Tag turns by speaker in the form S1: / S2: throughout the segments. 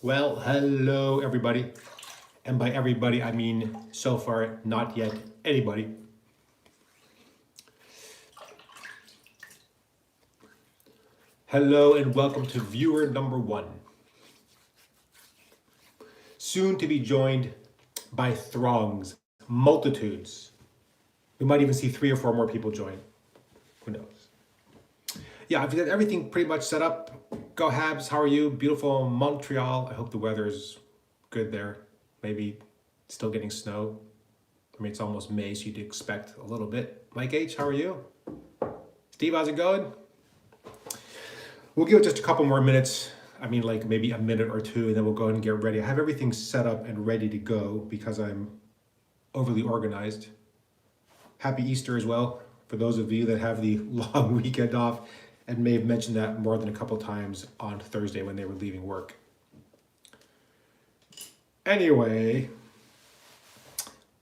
S1: Well, hello everybody. And by everybody, I mean so far, not yet anybody. Hello and welcome to viewer number 1. Soon to be joined by throngs, multitudes. We might even see 3 or 4 more people join. Who knows? Yeah, I've got everything pretty much set up. Go Habs, how are you? Beautiful Montreal. I hope the weather's good there. Maybe still getting snow. I mean, it's almost May, so you'd expect a little bit. Mike H, how are you? Steve, how's it going? We'll give it just a couple more minutes. I mean, like maybe a minute or two, and then we'll go ahead and get ready. I have everything set up and ready to go because I'm overly organized. Happy Easter as well, for those of you that have the long weekend off and may have mentioned that more than a couple times on Thursday when they were leaving work. Anyway,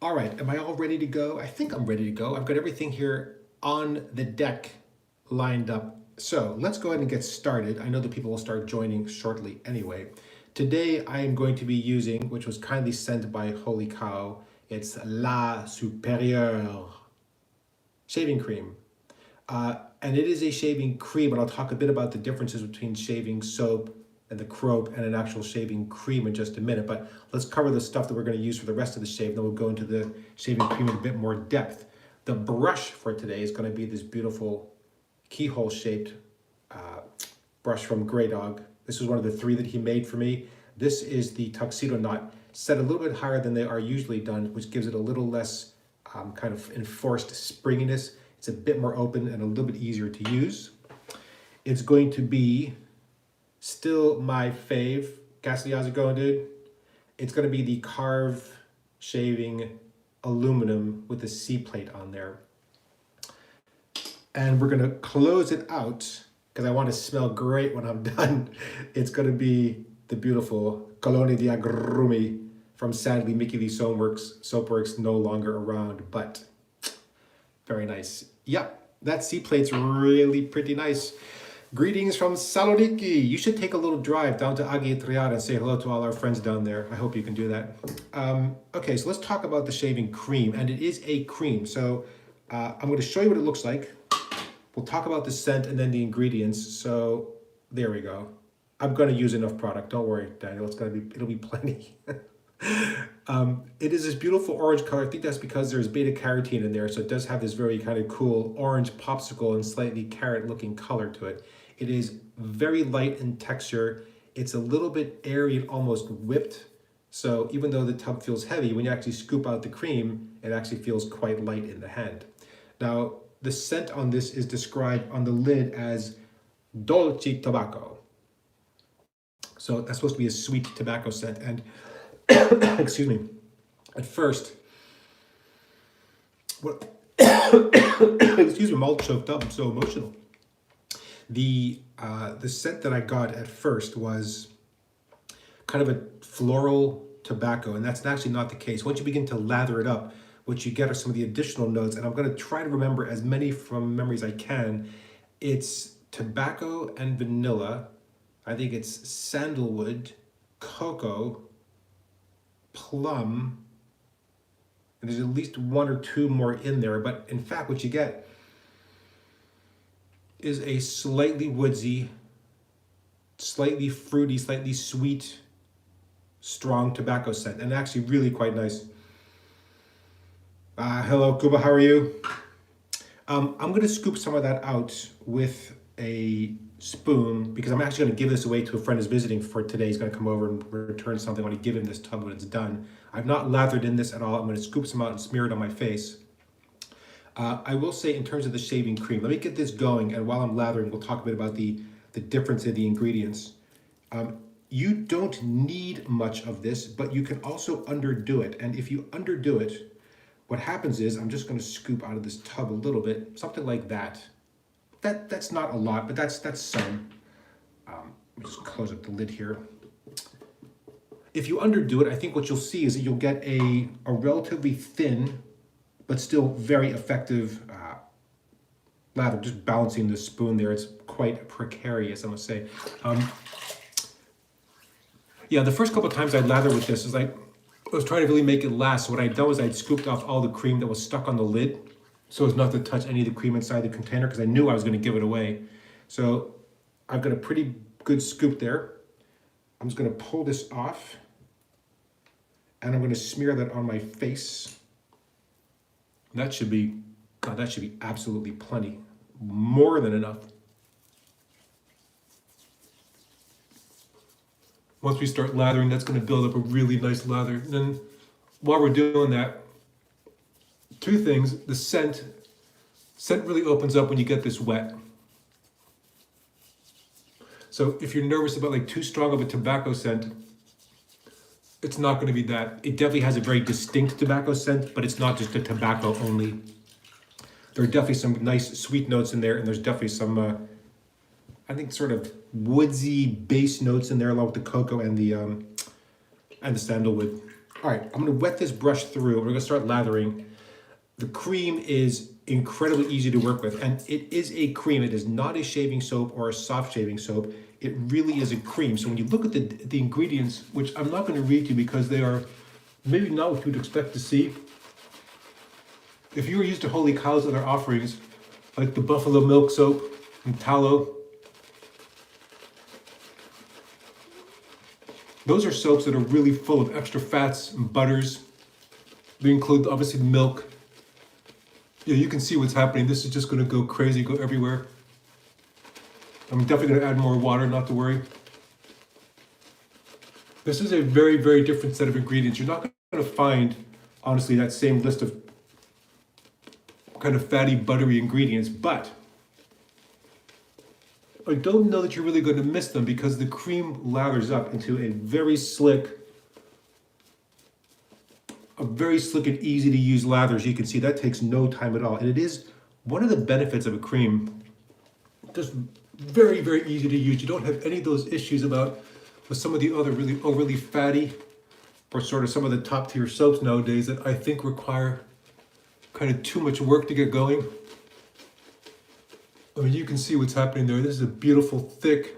S1: all right, am I all ready to go? I think I'm ready to go. I've got everything here on the deck lined up. So let's go ahead and get started. I know that people will start joining shortly anyway. Today I am going to be using, which was kindly sent by Holy Cow, it's La Supérieure shaving cream. And it is a shaving cream, and I'll talk a bit about the differences between shaving soap and the croap and an actual shaving cream in just a minute. But let's cover the stuff that we're going to use for the rest of the shave. Then we'll go into the shaving cream in a bit more depth. The brush for today is going to be this beautiful keyhole shaped brush from Grey Dog. This is one of the 3 that he made for me. This is the tuxedo knot, set a little bit higher than they are usually done, which gives it a little less kind of enforced springiness. It's a bit more open and a little bit easier to use. It's going to be still my fave. Cassidy, how's it going, dude? It's going to be the Carve Shaving Aluminum with the C plate on there. And we're going to close it out because I want to smell great when I'm done. It's going to be the beautiful Cologne di Agrumi from, sadly, Mickey Lee Soapworks no longer around, but very nice. Yeah, that C plate's really pretty nice. Greetings from Saloniki. You should take a little drive down to Aghi Triad and say hello to all our friends down there. I hope you can do that. Okay, so let's talk about the shaving cream, and it is a cream. So I'm going to show you what it looks like. We'll talk about the scent and then the ingredients. So there we go. I'm going to use enough product. Don't worry, Daniel. It'll be plenty. It is this beautiful orange color. I think that's because there's beta carotene in there, so it does have this very kind of cool orange popsicle and slightly carrot looking color to it. It is very light in texture. It's a little bit airy and almost whipped, so even though the tub feels heavy, when you actually scoop out the cream, it actually feels quite light in the hand. Now, the scent on this is described on the lid as dolce tobacco. So that's supposed to be a sweet tobacco scent, and excuse me, at first, what, excuse me, I'm all choked up, I'm so emotional. The scent that I got at first was kind of a floral tobacco, and that's actually not the case. Once you begin to lather it up, what you get are some of the additional notes, and I'm going to try to remember as many from memory as I can. It's tobacco and vanilla. I think it's sandalwood, cocoa, plum, and there's at least 1 or 2 more in there, but in fact what you get is a slightly woodsy, slightly fruity, slightly sweet, strong tobacco scent, and actually really quite nice. Hello Kuba, how are you? I'm going to scoop some of that out with a spoon because I'm actually going to give this away to a friend who's visiting for today. He's going to come over and return something. I want to give him this tub when it's done. I've not lathered in this at all. I'm going to scoop some out and smear it on my face. I will say in terms of the shaving cream, let me get this going, and while I'm lathering, we'll talk a bit about the difference in the ingredients. You don't need much of this, but you can also underdo it. And if you underdo it, what happens is, I'm just going to scoop out of this tub a little bit, something like that. That's not a lot, but that's some. Let me just close up the lid here. If you underdo it, I think what you'll see is that you'll get a relatively thin, but still very effective lather. Just balancing the spoon there, it's quite precarious, I must say. Yeah, the first couple of times I lather with this is like, I was trying to really make it last. So what I'd done was I'd scooped off all the cream that was stuck on the lid so as not to touch any of the cream inside the container because I knew I was going to give it away. So I've got a pretty good scoop there. I'm just going to pull this off and I'm going to smear that on my face. That should be, God, that should be absolutely plenty. More than enough. Once we start lathering, that's going to build up a really nice lather. And then while we're doing that, two things. The scent really opens up when you get this wet. So if you're nervous about like too strong of a tobacco scent, it's not going to be that. It definitely has a very distinct tobacco scent, but it's not just a tobacco only. There are definitely some nice sweet notes in there, and there's definitely some, I think, sort of woodsy base notes in there, along with the cocoa and the sandalwood. All right, I'm going to wet this brush through. We're going to start lathering. The cream is incredibly easy to work with, and it is a cream. It is not a shaving soap or a soft shaving soap. It really is a cream. So when you look at the ingredients, which I'm not going to read to you because they are maybe not what you'd expect to see. If you were used to Holy Cow's other offerings, like the buffalo milk soap and tallow, those are soaps that are really full of extra fats and butters. They include obviously milk. Yeah, you can see what's happening. This is just going to go crazy, go everywhere. I'm definitely going to add more water, not to worry. This is a very, very different set of ingredients. You're not going to find, honestly, that same list of kind of fatty, buttery ingredients, but I don't know that you're really going to miss them because the cream lathers up into a very slick and easy to use lather. As you can see, that takes no time at all. And it is one of the benefits of a cream. Just very, very easy to use. You don't have any of those issues with some of the other really overly fatty or sort of some of the top tier soaps nowadays that I think require kind of too much work to get going. I mean, you can see what's happening there. This is a beautiful, thick.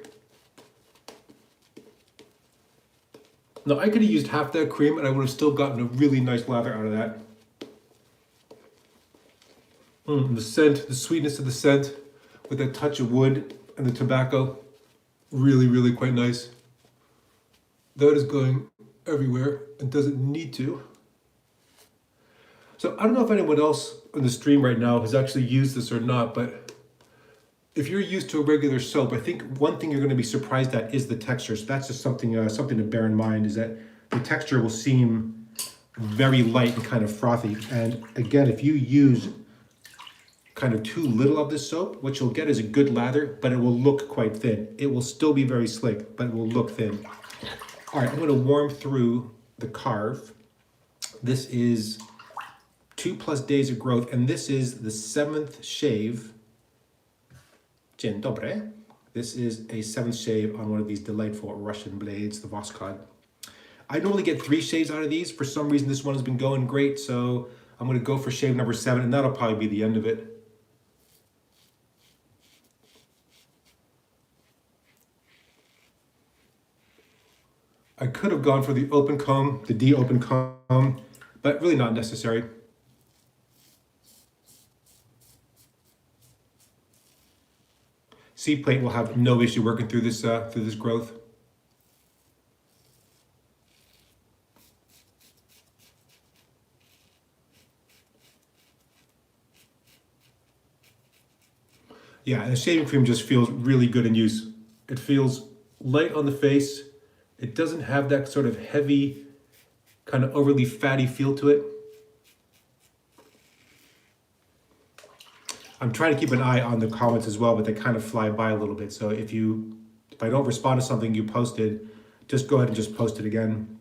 S1: Now, I could have used half that cream and I would have still gotten a really nice lather out of that. The scent, the sweetness of the scent with that touch of wood and the tobacco, really, really quite nice. That is going everywhere and doesn't need to. So I don't know if anyone else on the stream right now has actually used this or not, but if you're used to a regular soap, I think one thing you're going to be surprised at is the texture. So that's just something to bear in mind, is that the texture will seem very light and kind of frothy. And again, if you use kind of too little of this soap, what you'll get is a good lather, but it will look quite thin. It will still be very slick, but it will look thin. All right, I'm going to warm through the carve. This is 2+ days of growth, and this is the 7th shave. Dzień dobry. This is a 7th shave on one of these delightful Russian blades, the Voskod. I normally get 3 shaves out of these. For some reason, this one has been going great, so I'm going to go for shave number 7, and that'll probably be the end of it. I could have gone for the open comb, the de-open comb, but really not necessary. Seed plate will have no issue working through this growth. Yeah, and the shaving cream just feels really good in use. It feels light on the face. It doesn't have that sort of heavy, kind of overly fatty feel to it. I'm trying to keep an eye on the comments as well, but they kind of fly by a little bit. So if I don't respond to something you posted, just go ahead and just post it again.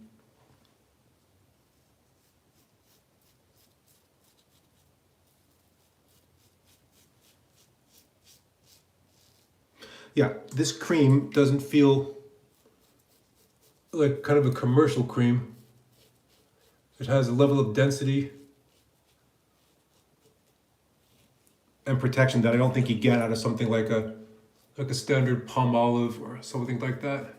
S1: Yeah, this cream doesn't feel like kind of a commercial cream. It has a level of density and protection that I don't think you get out of something like a standard palm olive or something like that.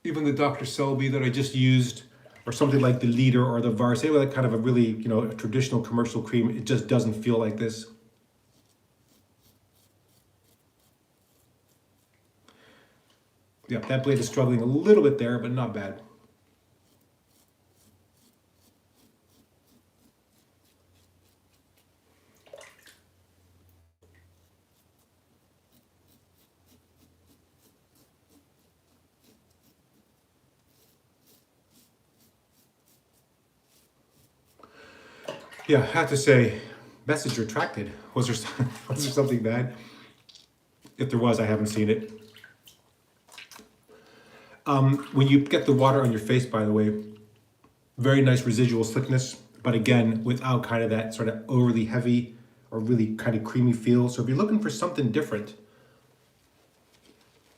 S1: even the Dr. Selby that I just used, or something like the Leader or the VAR, say with kind of a really, you know, a traditional commercial cream, it just doesn't feel like this. Yeah, that blade is struggling a little bit there, but not bad. Yeah, I have to say, message retracted. Was there, was there something bad? If there was, I haven't seen it. When you get the water on your face, by the way, very nice residual slickness, but again, without kind of that sort of overly heavy or really kind of creamy feel. So if you're looking for something different,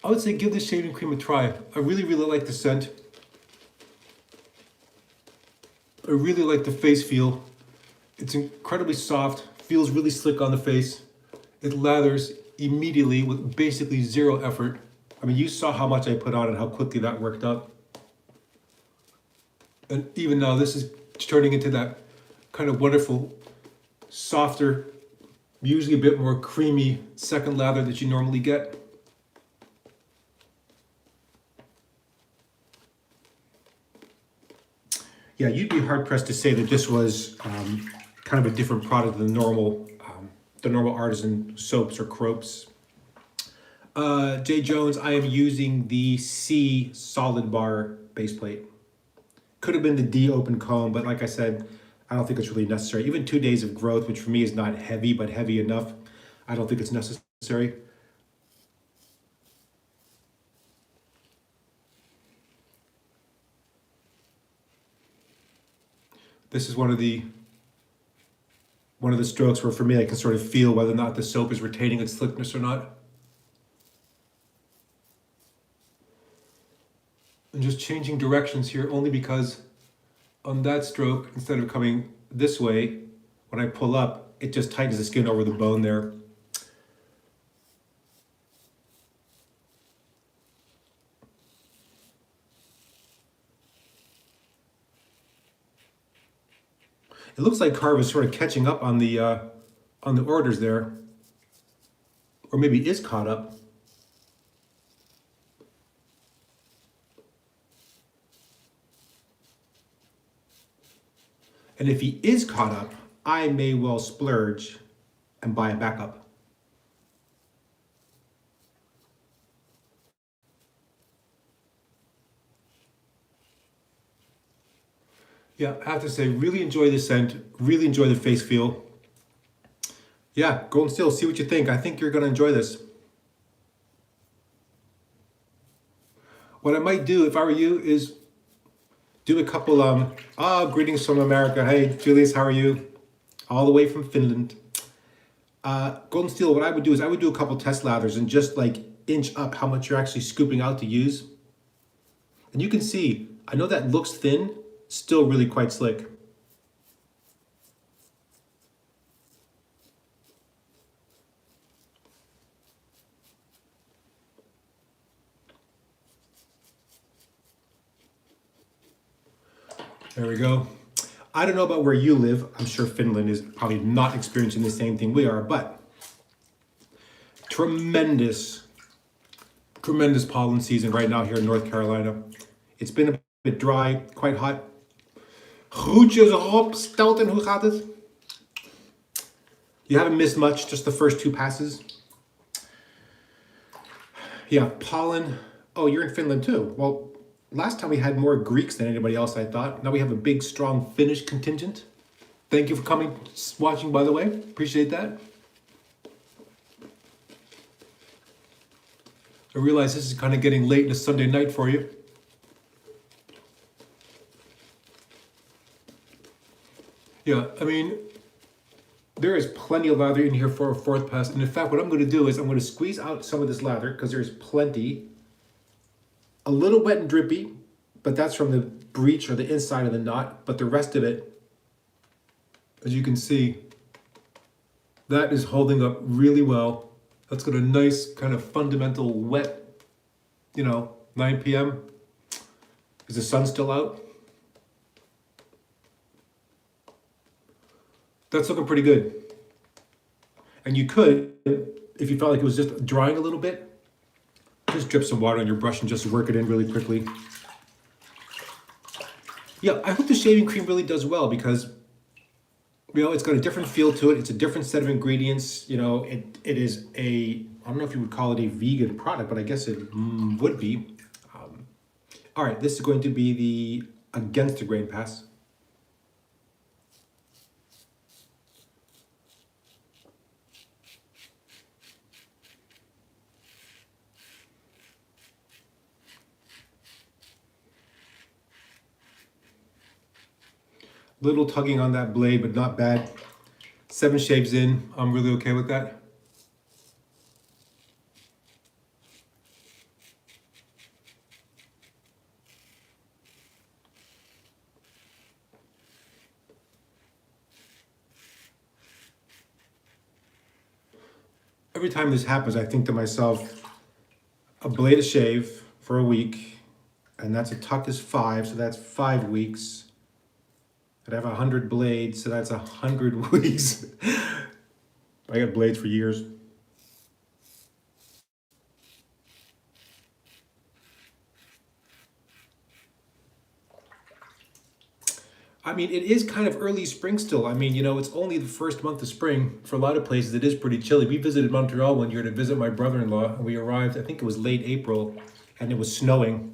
S1: I would say give this shaving cream a try. I really, really like the scent. I really like the face feel. It's incredibly soft, feels really slick on the face. It lathers immediately with basically zero effort. I mean, you saw how much I put on and how quickly that worked up. And even now, this is turning into that kind of wonderful, softer, usually a bit more creamy second lather that you normally get. Yeah, you'd be hard pressed to say that this was kind of a different product than the normal artisan soaps or crops. Jay Jones, I am using the C solid bar base plate. Could have been the D open comb, but like I said, I don't think it's really necessary. Even 2 days of growth, which for me is not heavy, but heavy enough, I don't think it's necessary. This is one of the strokes where for me I can sort of feel whether or not the soap is retaining its slickness or not. And just changing directions here only because on that stroke, instead of coming this way, when I pull up, it just tightens the skin over the bone there. It looks like Carve is sort of catching up on the orders there, or maybe is caught up. And if he is caught up, I may well splurge and buy a backup. Yeah, I have to say, really enjoy the scent, really enjoy the face feel. Yeah, go and still see what you think. I think you're gonna enjoy this. What I might do if I were you is do a couple, greetings from America. Hey, Julius, how are you? All the way from Finland. Golden Steel, what I would do is I would do a couple test lathers and just like inch up how much you're actually scooping out to use. And you can see, I know that looks thin, still really quite slick. There we go. I don't know about where you live. I'm sure Finland is probably not experiencing the same thing we are, but tremendous pollen season right now here in North Carolina. It's been a bit dry, quite hot. Groetjes Rob, Stelten, hoe gaat het? You haven't missed much, just the first 2 passes. Yeah, pollen. Oh, you're in Finland too. Well, last time we had more Greeks than anybody else, I thought. Now we have a big, strong Finnish contingent. Thank you for coming, watching, by the way. Appreciate that. I realize this is kind of getting late in a Sunday night for you. Yeah, I mean, there is plenty of lather in here for a 4th pass. And in fact, what I'm going to do is I'm going to squeeze out some of this lather because there's plenty. A little wet and drippy, but that's from the breach or the inside of the knot. But the rest of it, as you can see, that is holding up really well. That's got a nice kind of fundamental wet, 9 p.m. Is the sun still out? That's looking pretty good. And you could, if you felt like it was just drying a little bit, just drip some water on your brush and just work it in really quickly. Yeah, I hope the shaving cream really does well because, you know, it's got a different feel to it. It's a different set of ingredients. You know, it is a, I don't know if you would call it a vegan product, but I guess it would be. All right, this is going to be the Against the Grain pass. Little tugging on that blade, but not bad. 7 shaves in, I'm really okay with that. Every time this happens, I think to myself, a blade of shave for a week, and that's a tuck is 5, so that's 5 weeks. I'd have 100 blades, so that's 100 weeks. I got blades for years. I mean, it is kind of early spring still. I mean, you know, it's only the first month of spring. For a lot of places, it is pretty chilly. We visited Montreal one year to visit my brother-in-law, and we arrived, I think it was late April, and it was snowing.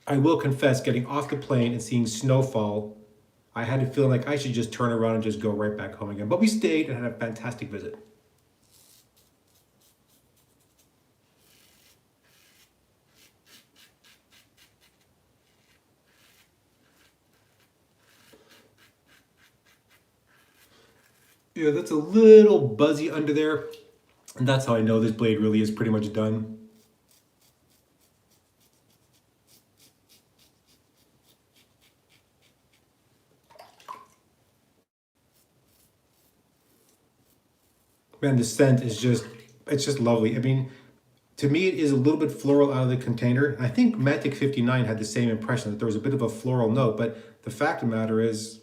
S1: I will confess, getting off the plane and seeing snowfall, I had a feeling like I should just turn around and just go right back home again. But we stayed and had a fantastic visit. Yeah, that's a little buzzy under there. And that's how I know this blade really is pretty much done. Man, the scent is just, it's just lovely. I mean, to me, it is a little bit floral out of the container. I think Matic 59 had the same impression that there was a bit of a floral note, but the fact of the matter is,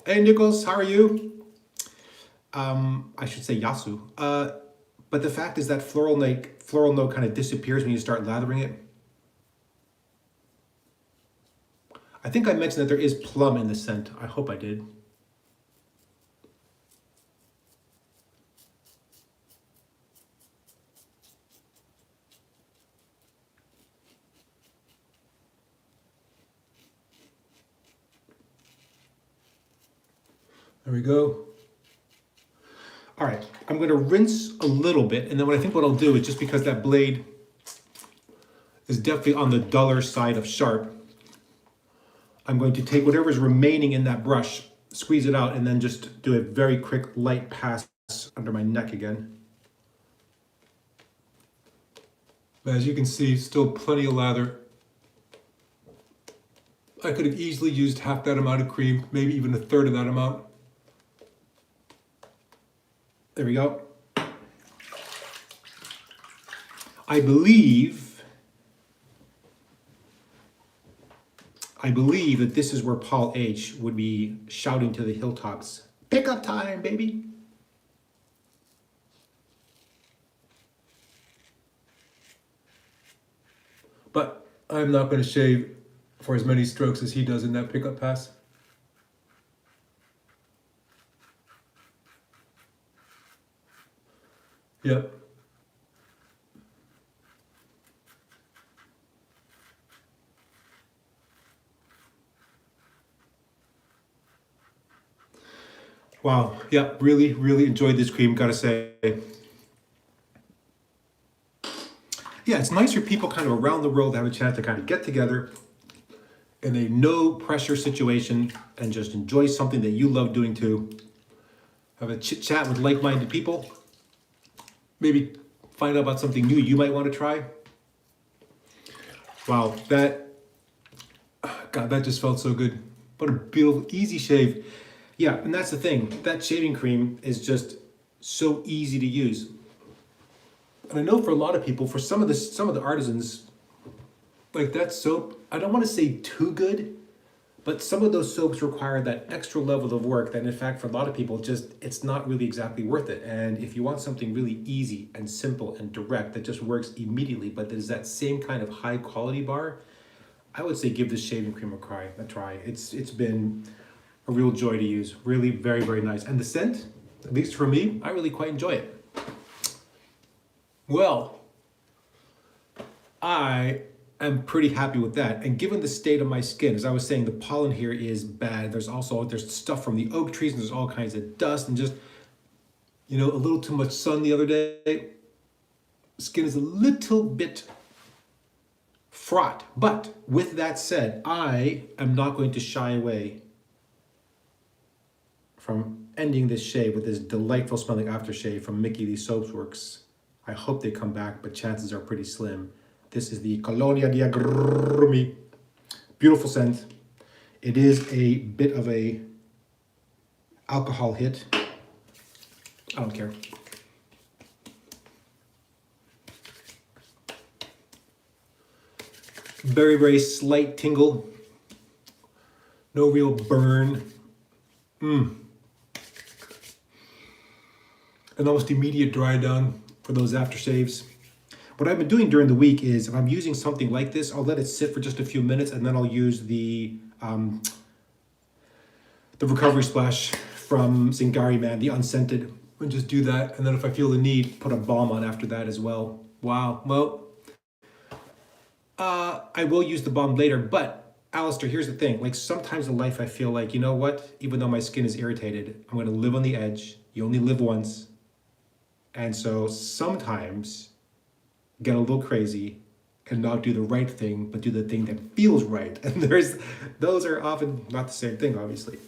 S1: hey, Nichols, how are you? I should say Yasu. But the fact is that floral note kind of disappears when you start lathering it. I think I mentioned that there is plum in the scent. I hope I did. There we go. All right, I'm gonna rinse a little bit, and then what I'll do is, just because that blade is definitely on the duller side of sharp, I'm going to take whatever's remaining in that brush, squeeze it out, and then just do a very quick light pass under my neck again. But as you can see, still plenty of lather. I could have easily used half that amount of cream, maybe even a third of that amount. There we go. I believe that this is where Paul H. would be shouting to the hilltops, "Pickup time, baby!" But I'm not going to shave for as many strokes as he does in that pickup pass. Yep. Wow. Yeah, really, really enjoyed this cream, gotta say. Yeah, it's nice for people kind of around the world to have a chance to kind of get together in a no pressure situation and just enjoy something that you love doing too. Have a chit chat with like-minded people. Maybe find out about something new you might want to try. Wow, God, that just felt so good. What a beautiful, easy shave. Yeah, and that's the thing. That shaving cream is just so easy to use. And I know for a lot of people, for some of the artisans, like that soap, I don't want to say too good, but some of those soaps require that extra level of work that in fact for a lot of people just it's not really exactly worth it. And if you want something really easy and simple and direct that just works immediately, but there's that same kind of high quality bar, I would say give this shaving cream a try. It's been a real joy to use. Really very, very nice. And the scent, at least for me, I really quite enjoy it. Well, I am pretty happy with that. And given the state of my skin, as I was saying, the pollen here is bad. There's stuff from the oak trees and there's all kinds of dust and just, a little too much sun the other day. Skin is a little bit fraught. But with that said, I am not going to shy away from ending this shave with this delightful smelling aftershave from Mickey Lee Soaps Works. I hope they come back, but chances are pretty slim. This is the Colonia di Agrumi. Beautiful scent. It is a bit of a alcohol hit. I don't care. Very, very slight tingle. No real burn. An almost immediate dry down for those aftershaves. What I've been doing during the week is if I'm using something like this, I'll let it sit for just a few minutes and then I'll use the recovery splash from Zingari Man, the unscented, and just do that. And then if I feel the need, put a balm on after that as well. Wow. Well, I will use the balm later, but Alistair, here's the thing. Like sometimes in life I feel like, you know what? Even though my skin is irritated, I'm going to live on the edge. You only live once. And so sometimes get a little crazy and not do the right thing, but do the thing that feels right. And those are often not the same thing, obviously.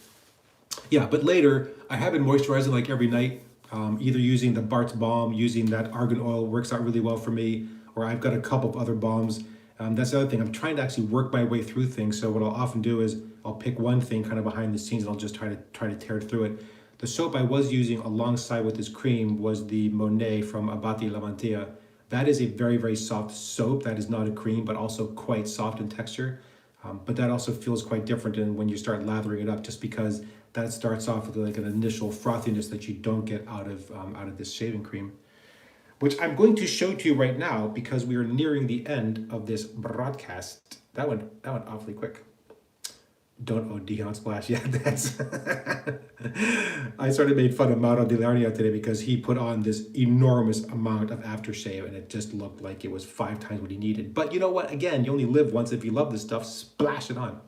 S1: Yeah, but later I have been moisturizing like every night, either using the Bart's balm, using that argan oil works out really well for me, or I've got a couple of other balms. That's the other thing. I'm trying to actually work my way through things. So what I'll often do is I'll pick one thing kind of behind the scenes and I'll just try to tear through it. The soap I was using alongside with this cream was the Monet from Abati Lavantia. That is a very, very soft soap. That is not a cream, but also quite soft in texture. But that also feels quite different when you start lathering it up, just because that starts off with like an initial frothiness that you don't get out of this shaving cream, which I'm going to show to you right now because we are nearing the end of this broadcast. That went awfully quick. Don't OD on splash. Yeah, that's... I sort of made fun of Mauro Delarnia today because he put on this enormous amount of aftershave and it just looked like it was 5 times what he needed. But you know what? Again, you only live once. If you love this stuff, splash it on.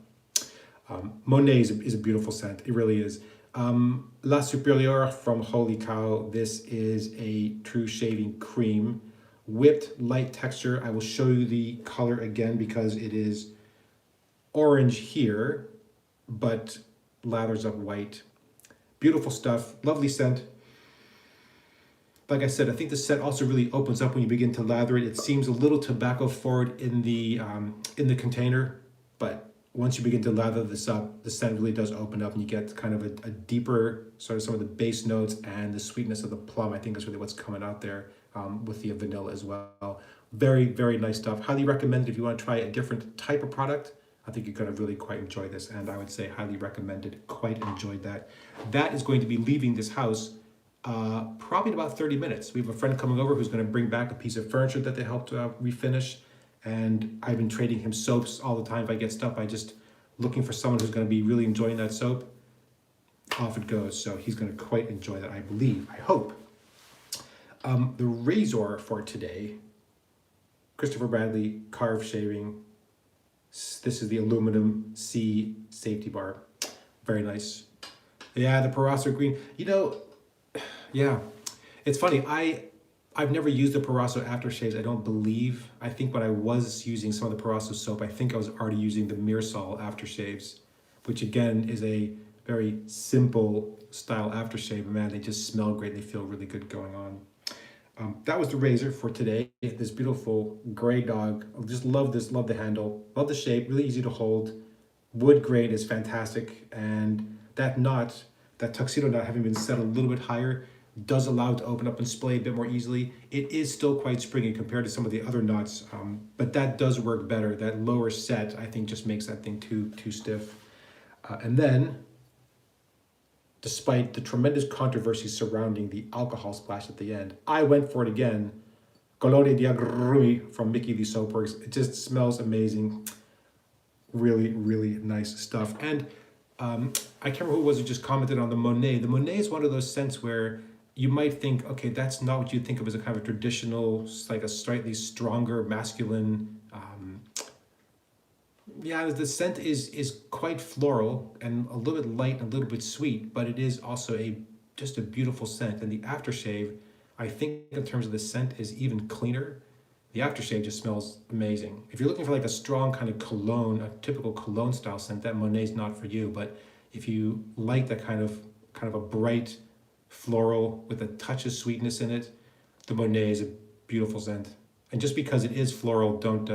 S1: Monet is a beautiful scent. It really is. La Supérieure from Holy Cow. This is a true shaving cream. Whipped light texture. I will show you the color again because it is orange here, but lathers up white. Beautiful stuff, lovely scent. Like I said, I think the scent also really opens up when you begin to lather it. It seems a little tobacco forward in the container, but once you begin to lather this up, the scent really does open up and you get kind of a deeper, sort of some of the base notes and the sweetness of the plum. I think that's really what's coming out there with the vanilla as well. Very, very nice stuff. Highly recommended if you want to try a different type of product. I think you're going to really quite enjoy this, and I would say highly recommended. Quite enjoyed that. That is going to be leaving this house probably in about 30 minutes. We have a friend coming over who's going to bring back a piece of furniture that they helped refinish, and I've been trading him soaps all the time. If I get stuff, I just looking for someone who's going to be really enjoying that soap. Off it goes. So he's going to quite enjoy that, I believe. I hope. The razor for today, Christopher Bradley Carve Shaving. This is the aluminum C safety bar. Very nice. Yeah, the Parasso green. You know, yeah, it's funny. I've never used the Parasso aftershaves, I don't believe. I think when I was using some of the Parasso soap, I think I was already using the Mirsol aftershaves, which again is a very simple style aftershave. Man, they just smell great. They feel really good going on. That was the razor for today. This beautiful gray dog. I just love this, love the handle, love the shape, really easy to hold. Wood grain is fantastic. And that knot, that tuxedo knot having been set a little bit higher, does allow it to open up and splay a bit more easily. It is still quite springy compared to some of the other knots, but that does work better. That lower set, I think, just makes that thing too stiff. And then, despite the tremendous controversy surrounding the alcohol splash at the end, I went for it again. Colore di Agrumi from Mickey the Soapworks. It just smells amazing. Really, really nice stuff. And I can't remember who it was who just commented on the Monet. The Monet is one of those scents where you might think, okay, that's not what you think of as a kind of a traditional, like a slightly stronger, masculine. Yeah, the scent is quite floral and a little bit light and a little bit sweet, but it is also just a beautiful scent. And the aftershave, I think in terms of the scent, is even cleaner. The aftershave just smells amazing. If you're looking for like a strong kind of cologne, a typical cologne style scent, that Monet's not for you. But if you like that kind of a bright floral with a touch of sweetness in it, the Monet is a beautiful scent. And just because it is floral, don't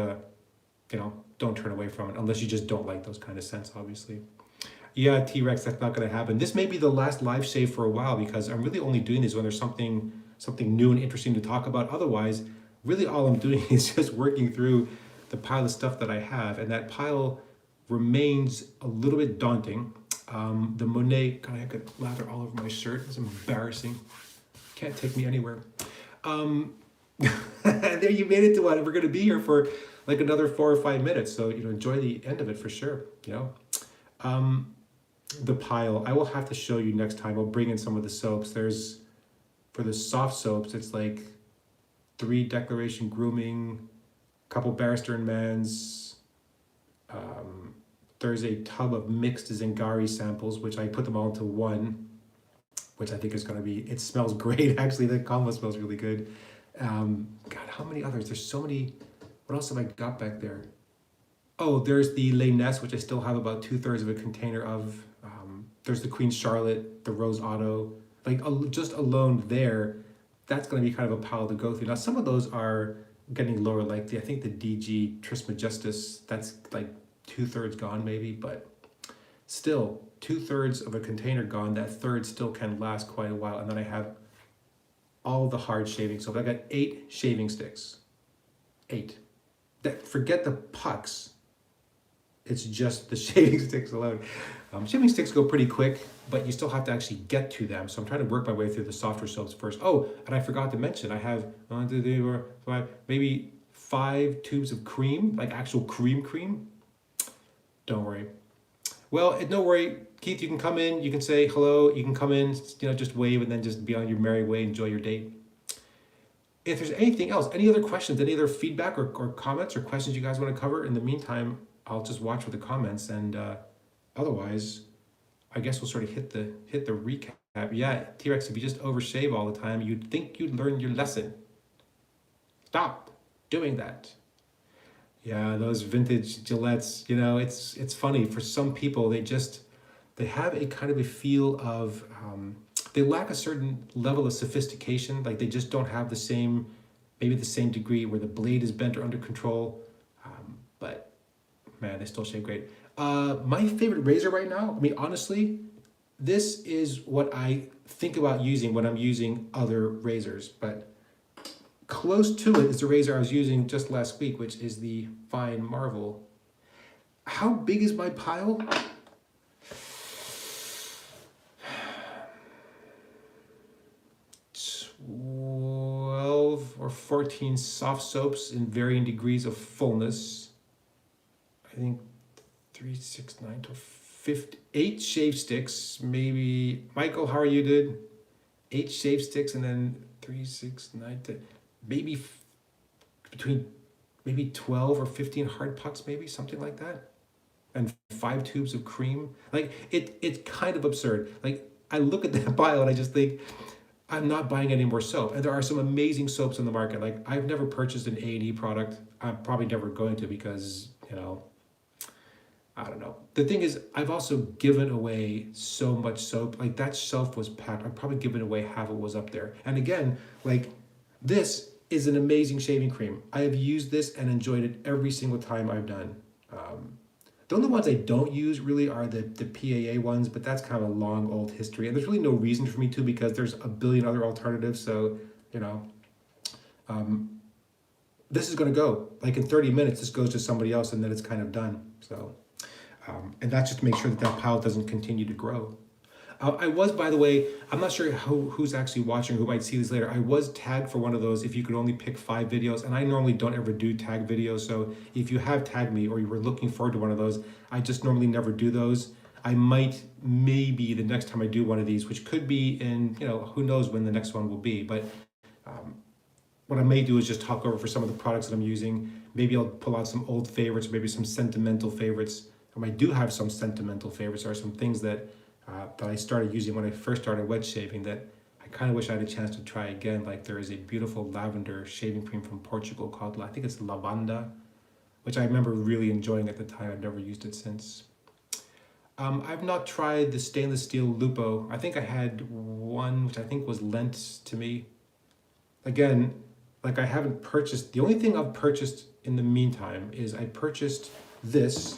S1: turn away from it, unless you just don't like those kind of scents, obviously. Yeah, T-Rex, that's not going to happen. This may be the last live shave for a while, because I'm really only doing this when there's something new and interesting to talk about. Otherwise, really all I'm doing is just working through the pile of stuff that I have, and that pile remains a little bit daunting. The Monet, God, I could lather all over my shirt. It's embarrassing. Can't take me anywhere. There, you made it to what? We're going to be here for like another 4 or 5 minutes, so enjoy the end of it for sure. The pile, I will have to show you next time. I'll bring in some of the soaps. There's, for the soft soaps, it's like 3 Declaration Grooming, a couple Barrister and Mans. There's a tub of mixed Zingari samples, which I put them all into one, which I think is going to be, it smells great. Actually, the combo smells really good. God, how many others? There's so many. What else have I got back there? Oh, there's the Slickness, which I still have about 2/3 of a container of. There's the Queen Charlotte, the Rose Otto. Like just alone there, that's going to be kind of a pile to go through. Now, some of those are getting lower, like I think the DG Trismegistus, that's like 2/3 gone maybe, but still 2/3 of a container gone. That third still can last quite a while. And then I have all the hard shaving soap. I got 8 shaving sticks. 8. Forget the pucks. It's just the shaving sticks alone. Shaving sticks go pretty quick, but you still have to actually get to them. So I'm trying to work my way through the softer soaps first. Oh, and I forgot to mention, I have 1, 2, 3, 4, 5, maybe 5 tubes of cream, like actual cream. Don't worry. Well, don't worry, Keith, you can come in, you can say hello, you can come in, just wave and then just be on your merry way, enjoy your date. If there's anything else, any other questions, any other feedback or comments or questions you guys want to cover, in the meantime, I'll just watch for the comments, and otherwise, I guess we'll sort of hit the recap. Yeah, T-Rex, if you just overshave all the time, you'd think you'd learn your lesson. Stop doing that. Yeah, those vintage Gillettes, it's funny. For some people, they have a kind of a feel of, they lack a certain level of sophistication. Like they just don't have maybe the same degree where the blade is bent or under control. But man, they still shave great. My favorite razor right now, honestly, this is what I think about using when I'm using other razors, but close to it is the razor I was using just last week, which is the Fine Marvel. How big is my pile? 12 or 14 soft soaps in varying degrees of fullness. I think 3, 6, 9, 12, 15, 8 shave sticks, maybe. Michael, how are you, dude? 8 shave sticks, and then 3, 6, 9, 10, maybe between 12 or 15 hard pucks, maybe something like that, and 5 tubes of cream. Like it's kind of absurd. Like I look at that pile and I just think, I'm not buying any more soap. And there are some amazing soaps on the market. Like I've never purchased an A&E product. I'm probably never going to, because I don't know. The thing is, I've also given away so much soap. Like that shelf was packed. I've probably given away half of what was up there. And again, like this is an amazing shaving cream. I have used this and enjoyed it every single time I've done. The only ones I don't use really are the PAA ones, but that's kind of a long old history. And there's really no reason for me to, because there's a billion other alternatives. So, you know, this is going to go like in 30 minutes, this goes to somebody else and then it's kind of done. So, and that's just to make sure that that pile doesn't continue to grow. I was, by the way, I'm not sure who's actually watching, who might see this later. I was tagged for one of those, if you could only pick 5 videos, and I normally don't ever do tag videos. So if you have tagged me or you were looking forward to one of those, I just normally never do those. I might, maybe the next time I do one of these, which could be in, you know, who knows when the next one will be. But what I may do is just talk over for some of the products that I'm using. Maybe I'll pull out some old favorites, maybe some sentimental favorites. I do have some sentimental favorites, or some things that that I started using when I first started wet shaving that I kind of wish I had a chance to try again. Like there is a beautiful lavender shaving cream from Portugal called, I think it's Lavanda, which I remember really enjoying at the time. I've never used it since. I've not tried the stainless steel Lupo. I think I had one, which I think was lent to me. Again, like I haven't purchased, the only thing I've purchased in the meantime is I purchased this,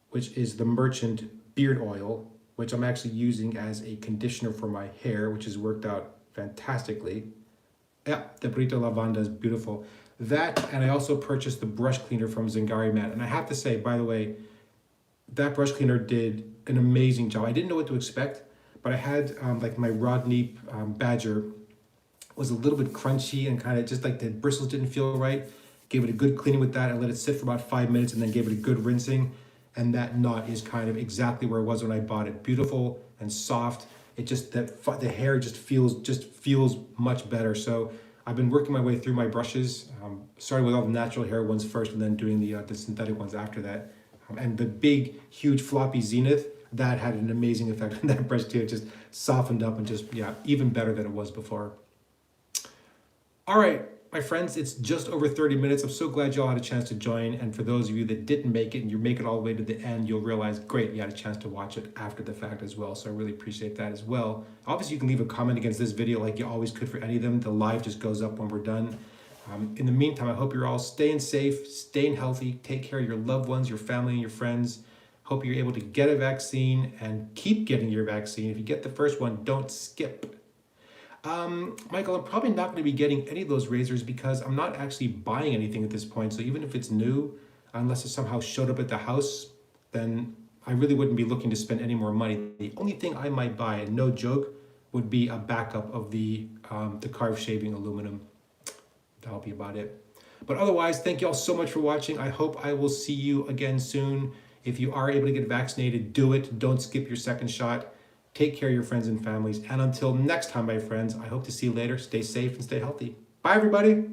S1: which is the Merchant Beard Oil, which I'm actually using as a conditioner for my hair, which has worked out fantastically. Yeah, the Brito Lavanda is beautiful. That, and I also purchased the brush cleaner from Zingari Man. And I have to say, by the way, that brush cleaner did an amazing job. I didn't know what to expect, but I had like my Rodney Badger was a little bit crunchy and kind of just like the bristles didn't feel right. Gave it a good cleaning with that. I let it sit for about 5 minutes and then gave it a good rinsing. And that knot is kind of exactly where it was when I bought it. Beautiful and soft. It just, that the hair just feels much better. So I've been working my way through my brushes, starting with all the natural hair ones first and then doing the synthetic ones after that. And the big, huge floppy Zenith, that had an amazing effect on that brush too. It just softened up and just, yeah, even better than it was before. All right, my friends, it's just over 30 minutes. I'm so glad y'all had a chance to join. And for those of you that didn't make it and you make it all the way to the end, you'll realize, great, you had a chance to watch it after the fact as well. So I really appreciate that as well. Obviously, you can leave a comment against this video like you always could for any of them. The live just goes up when we're done. In the meantime, I hope you're all staying safe, staying healthy, take care of your loved ones, your family, and your friends. Hope you're able to get a vaccine and keep getting your vaccine. If you get the first one, don't skip. Michael, I'm probably not going to be getting any of those razors because I'm not actually buying anything at this point. So even if it's new, unless it somehow showed up at the house, then I really wouldn't be looking to spend any more money. The only thing I might buy, and no joke, would be a backup of the carved shaving aluminum. That'll be about it. But otherwise, thank you all so much for watching. I hope I will see you again soon. If you are able to get vaccinated, do it. Don't skip your second shot. Take care of your friends and families. And until next time, my friends, I hope to see you later. Stay safe and stay healthy. Bye, everybody.